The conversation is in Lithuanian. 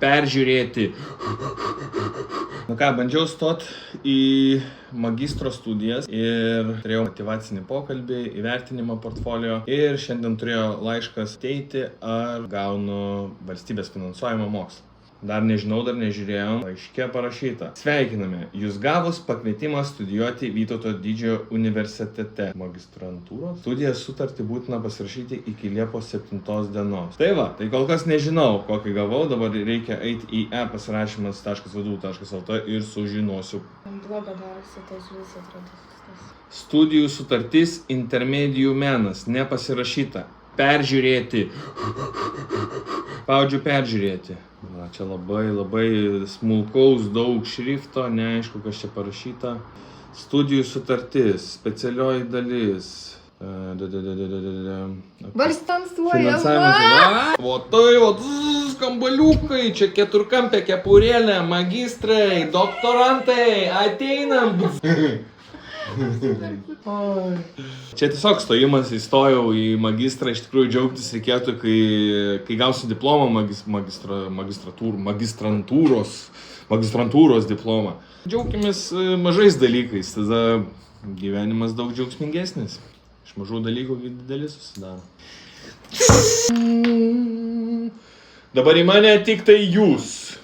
peržiūrėti. Nu ką, bandžiau stot į magistro studijas ir turėjau motyvacinį pokalbį, įvertinimą portfolio ir šiandien turėjo laiškas ateiti, ar gaunu valstybės finansuojamą mokslą. Dar nežinau, dar nežiūrėjau. Laiške parašyta. Sveikiname, jūs gavus pakvietimą studijuoti Vytauto didžiojo universitete. Magistrantūros. Studijas sutartį būtina pasirašyti iki Liepos 7 dienos. Tai va, tai kol kas nežinau, kokį gavau. Dabar reikia eiti į e-pasirašymas.vdu.lt ir sužinosiu. Bloga darosi, tai vis atrodo. Studijų sutartis intermedijų menas. Nepasirašyta. Peržiūrėti. Spaudžiu peržiūrėti. Na, čia labai smulkaus daug šrifto, neaišku, kas čia parašyta. Studijų sutartis, specialioji dalis. Valstansuoja. O tai, skambaliukai, čia keturkampė kepurėlė, magistrai, doktorantai, ateinam. Čia tiesiog stojimas, įstojau į magistrą, iš tikrųjų džiaugtis reikėtų, kai gausiu diplomą magistrantūros diplomą. Džiaukimės mažais dalykais, tada gyvenimas daug džiaugsmingesnis. Iš mažų dalykų didelis susidaro. Dabar į mane tik tai jūs.